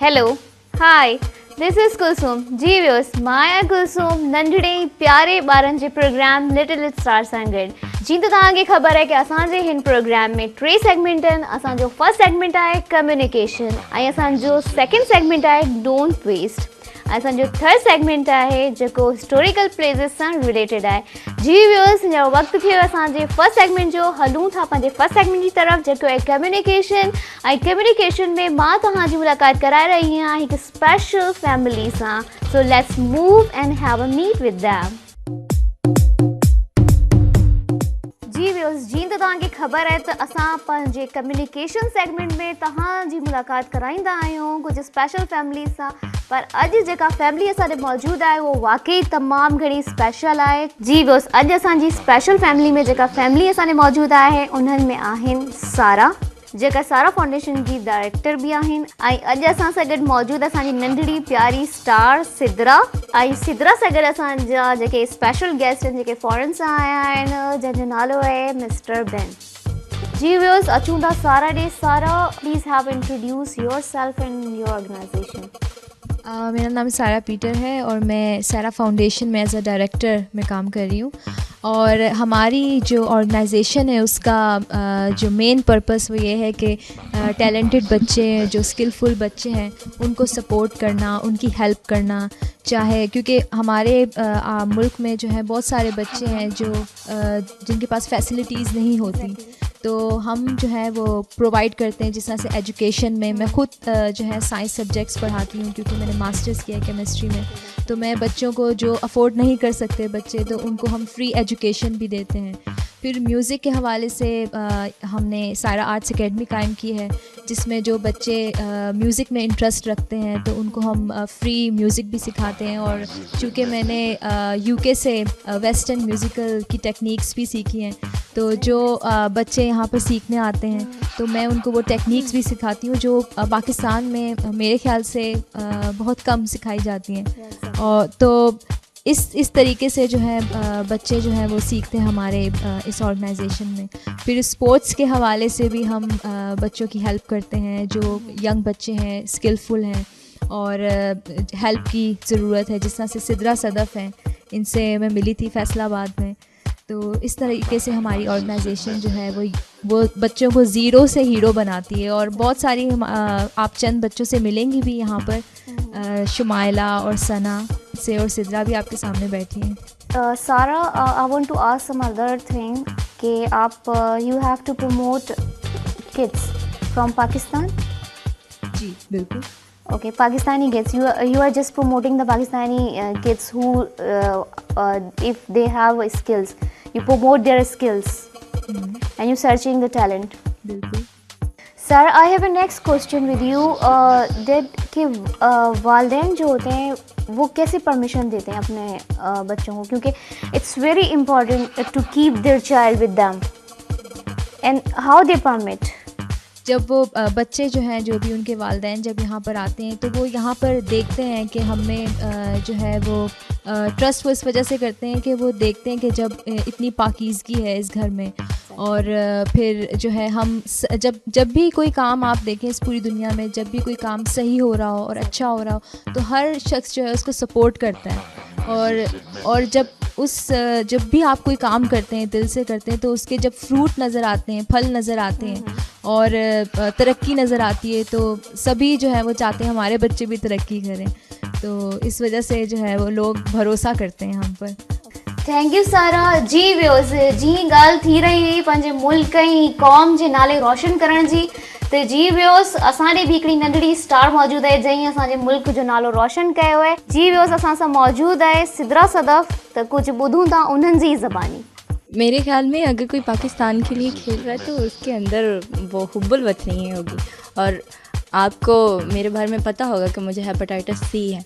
Hello hi this is Kulsum ji viewers माया कुलसुम नंढड़े प्यारे ॿारनि जे प्रोग्राम लिटिल स्टार सां गॾु जीअं त तव्हांखे ख़बर आहे कि असांजे हिन प्रोग्राम में 3 सेगमेंट आहिनि। असांजो फर्स्ट सेगमेंट आहे कम्युनिकेशन ऐं असांजो सेकेंड सेगमेंट आहे डोंट वेस्ट। असांजो थर्ड सेगमेंट आहे जेको हिस्टोरिकल प्लेसिस सां रिलेटेड आहे। जी व्यूअर्स हींअर वक़्तु थियो असांजे फर्स्ट सेगमेंट जो। हलूं था पंहिंजे फर्स्ट सेगमेंट जी तरफ़ जेको आहे कम्युनिकेशन। ऐं कम्युनिकेशन में मां तव्हांजी मुलाक़ात कराए रही आहियां हिकु स्पेशल फैमिली सां। So let's move and have a meet with them. जी व्यूअर्स जीअं त तव्हांखे ख़बर आहे त असां पंहिंजे कम्युनिकेशन सेगमेंट में तव्हांजी मुलाक़ात कराईंदा आहियूं कुझु स्पेशल फैमिली सां। पर अॼु जेका फैमिली असांजे मौजूदु आहे उहो वाक़ई तमामु घणी स्पेशल आहे। जी व्यूअर्स अॼु असांजी स्पेशल फैमिली में जेका फैमिली असांजे मौजूदु आहे उन्हनि में आहिनि सारा जेका सारा फाउंडेशन जी डायरेक्टर बि आहिनि। ऐं अॼु असां सां गॾु मौजूदु असांजी नंढड़ी प्यारी स्टार सिद्रा। ऐं सिद्रा सां गॾु असांजा जेके स्पेशल गेस्ट आहिनि जेके फॉरेन सां आया आहिनि जंहिंजो नालो आहे मिस्टर बेन। जी व्यूअर्स अचूं था सारा ॾे। Sara please have introduce yourself and your organisation. मेरा नाम सारा पीटर है और मैं सारा फाउंडेशन में एज अ डायरेक्टर में काम कर रही हूँ। और हमारी जो ऑर्गेनाइजेशन है उसका जो मेन पर्पस वो ये है कि टैलेंटेड बच्चे जो स्किलफुल बच्चे हैं उनको सपोर्ट करना, उनकी हेल्प करना। चाहे क्योंकि हमारे मुल्क में जो है बहुत सारे बच्चे हैं जो जिनके पास फैसिलिटीज़ नहीं होती, तो हम जो है वो प्रोवाइड करते हैं। जिस तरह से एजुकेशन में मैं खुद जो है साइंस सब्जेक्ट्स पढ़ाती हूँ क्योंकि मैंने मास्टर्स किया केमिस्ट्री में। तो मैं बच्चों को जो अफोर्ड नहीं कर सकते बच्चे तो उनको हम फ्री एजुकेशन भी देते हैं। फिर म्यूज़िक के हवाले से हमने सारा आर्ट्स एकेडमी कायम की है जिसमें जो बच्चे म्यूज़िक में इंटरेस्ट रखते हैं तो उनको हम फ्री म्यूज़िक भी सिखाते हैं। और चूँकि मैंने यूके से वेस्टर्न म्यूज़िकल की टेक्निक्स भी सीखी हैं तो जो बच्चे यहाँ पर सीखने आते हैं तो मैं उनको वो टेक्निक्स भी सिखाती हूँ जो पाकिस्तान में मेरे ख्याल से बहुत कम सिखाई जाती हैं। और तो इस तरीके से जो है बच्चे जो हैं वो सीखते हैं हमारे इस ऑर्गेनाइजेशन में। फिर स्पोर्ट्स के हवाले से भी हम बच्चों की हेल्प करते हैं जो यंग बच्चे हैं, स्किलफुल हैं और हेल्प की ज़रूरत है। जिस तरह से सिद्रा सदफ़ हैं, इनसे मैं मिली थी फैसलाबाद में। तो इस तरीके से हमारी ऑर्गेनाइजेशन जो है वो बच्चों को ज़ीरो से हीरो बनाती है। और बहुत सारी आप चंद बच्चों से मिलेंगी भी यहाँ पर, शुमाइला और सना से, और सिद्रा भी आपके सामने बैठी हैं। Sara I want to ask some other thing कि आप you have to promote kids from Pakistan. जी बिल्कुल। Okay, Pakistani kids. You are just promoting the Pakistani kids who, if they have skills, you promote their skills, and you searching the talent. बिल्कुल। Sir, I have a next question with you. That कि वालिदैन जो होते हैं वो कैसे permission देते हैं अपने बच्चों को, क्योंकि it's very important to keep their child with them, and how they permit. जब वो बच्चे जो हैं जो भी उनके वालिदैन जब यहाँ पर आते हैं तो वो यहाँ पर देखते हैं कि हमें जो है वो ट्रस्ट वो इस वजह से करते हैं कि वो देखते हैं कि जब इतनी पाकीज़गी है इस घर में। और फिर जो है हम जब भी कोई काम आप देखें इस पूरी दुनिया में, जब भी कोई काम सही हो रहा हो और अच्छा हो रहा हो तो हर शख्स जो है उसको सपोर्ट करता है। और जब भी आप कोई काम करते हैं दिल से करते हैं तो उसके जब फ्रूट नज़र आते हैं, फल नज़र आते हैं और तरक्की नज़र आती है तो सभी जो है वो चाहते हैं हमारे बच्चे भी तरक्की करें। तो इस वजह से जो है वो लोग भरोसा करते हैं हम पर। थैंक यू सारा। जी व्यूअर्स जी ॻाल्हि थी रही हुई पंहिंजे मुल्क ऐं क़ौम जे नाले रोशन करण जी। तो जी व्यूअर्स असां ॾे बि हिकिड़ी नंढड़ी स्टार मौजूदु आहे जंहिं असांजे मुल्क जो नालो रोशन कयो आहे। जी व्यूअर्स असां सां मौजूदु आहे सिद्रा सदफ़। त कुझु ॿुधूं था उन्हनि जी ज़बानी। मेरे ख्याल में अगर कोई पाकिस्तान के लिए खेल रहा है तो उसके अंदर वो हुब्बुल वतनी होगी। और आपको मेरे बारे में पता होगा कि मुझे हेपेटाइटिस सी है,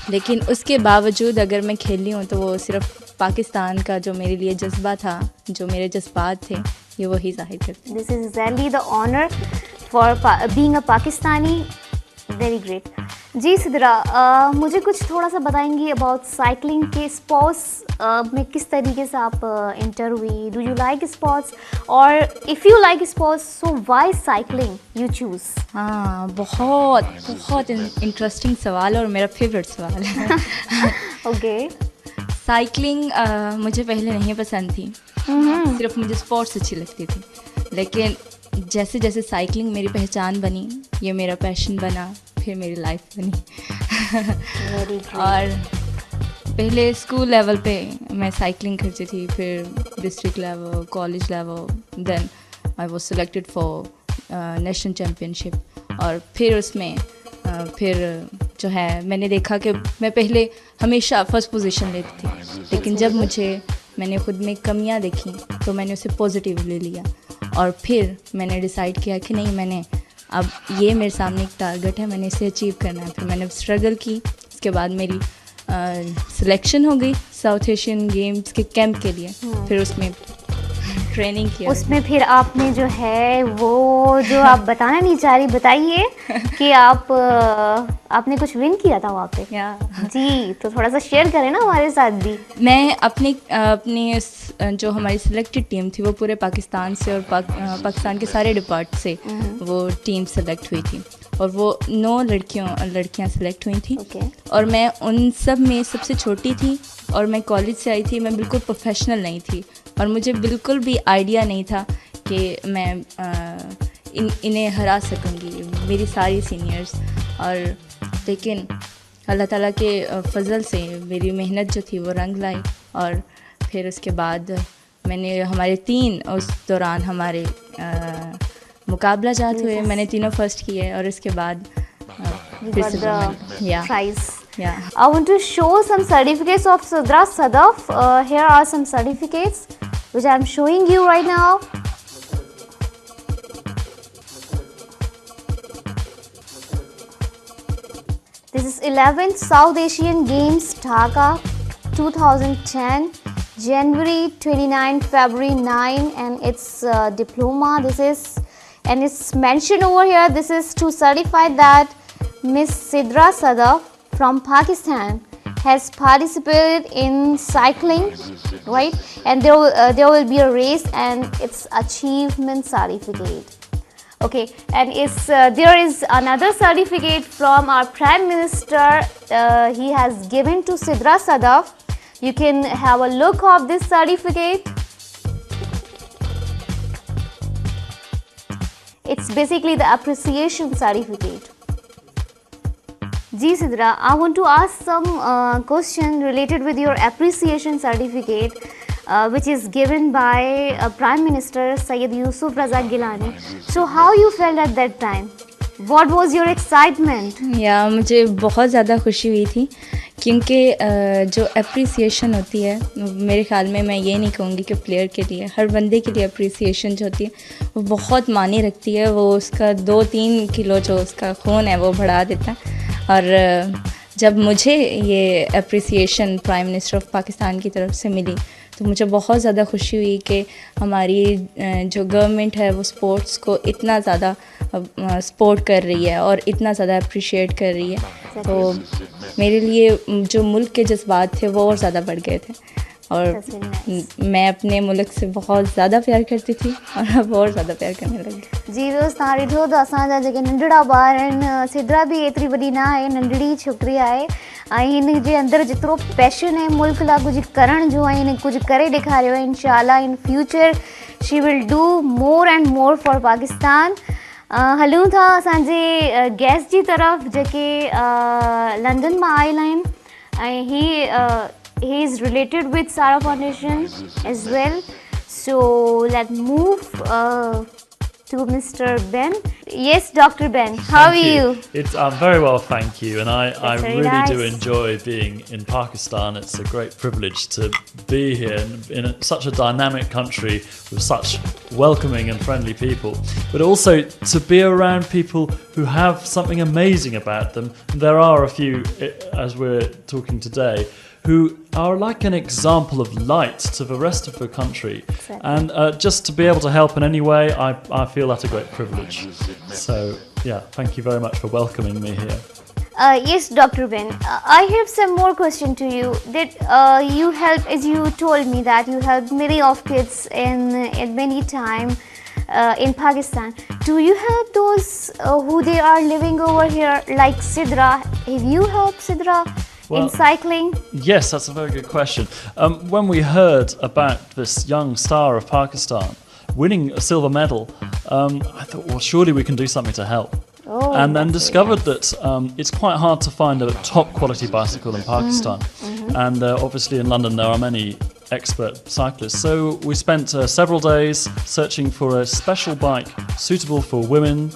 लेकिन उसके बावजूद अगर मैं खेली हूँ तो वो सिर्फ पाकिस्तान का जो मेरे लिए जज्बा था, जो मेरे जज्बात थे, ये वही ज़ाहिर करते हैं। This is exactly the honour for being a Pakistani. Very great. जी सिद्रा, मुझे कुछ थोड़ा सा बताएंगी अबाउट साइकिलिंग के स्पोर्ट्स में किस तरीके से आप इंटर हुई? डू यू लाइक स्पोर्ट्स, और if you like sports so why cycling you choose? हाँ, बहुत बहुत इंटरेस्टिंग सवाल और मेरा फेवरेट सवाल है। ओके। साइकिलिंग मुझे पहले नहीं पसंद थी, सिर्फ मुझे स्पोर्ट्स अच्छी लगती थी। लेकिन जैसे जैसे साइकिलिंग मेरी पहचान बनी, ये मेरा पैशन बना, फिर मेरी लाइफ बनी। और पहले स्कूल लेवल पे मैं साइकिलिंग करती थी, फिर district level, college level, then I was selected for national championship. और फिर उसमें फिर जो है मैंने देखा कि मैं पहले हमेशा फर्स्ट पोजीशन लेती थी, लेकिन जब मैंने खुद में कमियां देखी तो मैंने उसे पॉजिटिवली लिया। और फिर मैंने डिसाइड किया कि नहीं, मैंने अब ये मेरे सामने एक टारगेट है, मैंने इसे अचीव करना है। फिर मैंने स्ट्रगल की, उसके बाद मेरी सिलेक्शन हो गई साउथ एशियन गेम्स के कैंप के लिए। फिर उसमें ट्रेनिंग किया, उसमें फिर आपने जो है वो जो आप बताना नहीं चाह रही बताइए कि आपने कुछ विन किया था वहाँ पे। जी, तो थोड़ा सा शेयर करें ना हमारे साथ भी। मैं अपनी जो हमारी सिलेक्टेड टीम थी वो पूरे पाकिस्तान से और पाकिस्तान के सारे डिपार्ट से वो टीम सेलेक्ट हुई थी, और वो 9 लड़कियां सेलेक्ट हुई थी। और मैं उन सब में सबसे छोटी थी, और मैं कॉलेज से आई थी, मैं बिल्कुल प्रोफेशनल नहीं थी, और मुझे बिल्कुल भी आइडिया नहीं था कि मैं इन्हें हरा सकूंगी, मेरी सारी सीनियर्स। और लेकिन अल्लाह ताला के फजल से मेरी मेहनत जो थी वो रंग लाई। और फिर उसके बाद मैंने हमारे 3 उस दौरान हमारे मुकाबला जात हुए, मैंने तीनों फर्स्ट किए। और उसके बाद फिर से prize. Yeah. I want to show some certificates of Sidra Sadaf. Here are some certificates which I am showing you right now. This is 11th South Asian Games Dhaka 2010, January 29, February 9, and it's diploma. And it's mentioned over here, this is to certify that Miss Sidra Sadaf from Pakistan has participated in cycling, right? And there will be a race, and it's achievement certificate. Okay, and there is another certificate from our Prime Minister. He has given to Sidra Sadaf. You can have a look of this certificate. It's basically the appreciation certificate. Ji Sidra, I want to ask some question related with your appreciation certificate, which is given by Prime Minister Syed Yusuf Raza Gilani. So how you felt at that time? What was your excitement? मुझे बहुत ज़्यादा खुशी हुई थी, क्योंकि जो appreciation होती है, मेरे ख्याल में, मैं ये नहीं कहूँगी कि प्लेयर के लिए, हर बंदे के लिए अप्रिसिएशन जो होती है वो बहुत मायने रखती है। वो उसका 2-3 किलो जो उसका खून है वो बढ़ा देता है। और जब मुझे ये appreciation prime minister of Pakistan की तरफ से मिली तो मुझे बहुत ज़्यादा खुशी हुई कि हमारी जो गवर्नमेंट है वो स्पोर्ट्स को इतना ज़्यादा सपोर्ट कर रही है और इतना ज़्यादा अप्रिशिएट कर रही है। तो मेरे लिए जो मुल्क के जज्बात थे वो और ज़्यादा बढ़ गए थे, और मैं अपने मुल्क से बहुत ज़्यादा प्यार करती थी और अब और ज़्यादा प्यार करने लगी। जी दोस्त, तव्हां ॾिठो त असांजा जेके नंढड़ा ॿार आहिनि, सिद्रा बि एतिरी वॾी न आहे, नंढड़ी छोकिरी आहे, ऐं हिन जे अंदरि जेतिरो पैशन आहे मुल्क लाइ कुझु करण जो, ऐं हिन कुझु करे ॾेखारियो आहे। इंशाअल्लाह in future she will do more and more for Pakistan. हलूं था असांजे गेस्ट जी तरफ़ जेके लंडन मां आयल आहिनि, ऐं he is related with Sara Foundation as well. So let's move to Mr. Ben. Yes, Dr. Ben, how are you? I'm very well, thank you. And I very really nice. do enjoy being in Pakistan. It's a great privilege to be here in such a dynamic country with such welcoming and friendly people, but also to be around people who have something amazing about them. There are a few, as we're talking today, who are like an example of light to the rest of the country. Exactly. And just to be able to help in any way, I feel that a great privilege. So yeah, thank you very much for welcoming me here. Yes, Dr. Ben. I have some more question to you. That you help, as you told me, that you help many of kids in many time in Pakistan. Do you help those who they are living over here, like Sidra? Have you helped Sidra in cycling? Yes, that's a very good question. When we heard about this young star of Pakistan winning a silver medal, I thought, well, surely we can do something to help. And then discovered that it's quite hard to find a top quality bicycle in Pakistan. And obviously in London there are many expert cyclists. So we spent several days searching for a special bike suitable for women,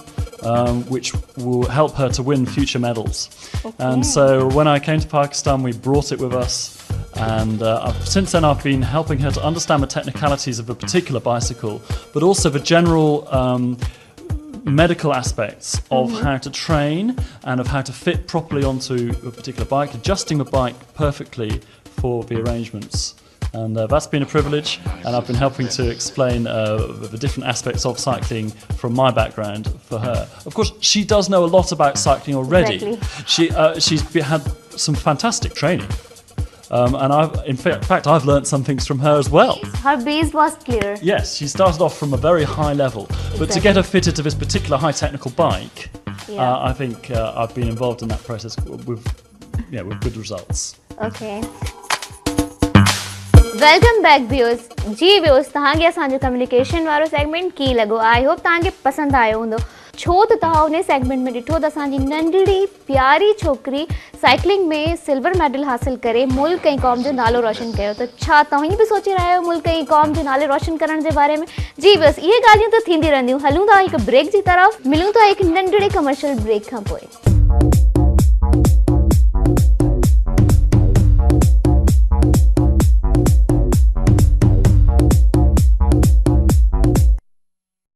which will help her to win future medals. And so when I came to Pakistan, we brought it with us. And since then I've been helping her to understand the technicalities of a particular bicycle, but also the general medical aspects of how to train and of how to fit properly onto a particular bike, adjusting the bike perfectly for the arrangements. And that's been a privilege, and I've been helping to explain the different aspects of cycling from my background for her. Of course, she does know a lot about cycling already. Exactly. She's had some fantastic training. And in fact, I've learnt some things from her as well. Her base was clear. Yes, she started off from a very high level, but to get her fitted to this particular high technical bike, I think I've been involved in that process with good results. Okay. Welcome back, viewers. Ji viewers, तव्हांखे असांजो communication वारो segment की लॻो? I hope तव्हांखे पसंदि आयो हूंदो, छो त तव्हां उन सेगमेंट में ॾिठो त असांजी नंढड़ी प्यारी छोकिरी साइकिलिंग में सिल्वर मेडल हासिल करे मुल्क ऐं क़ौम जो नालो रोशन कयो। त छा तव्हां बि सोचे रहिया आहियो मुल्क ऐं क़ौम जो नाले रोशन करण जे बारे में? जी बस इहे ॻाल्हियूं त थींदी रहंदियूं। हलूं था हिकु ब्रेक जी तरफ़, मिलूं था हिकु नंढड़े कमर्शियल ब्रेक खां पोइ।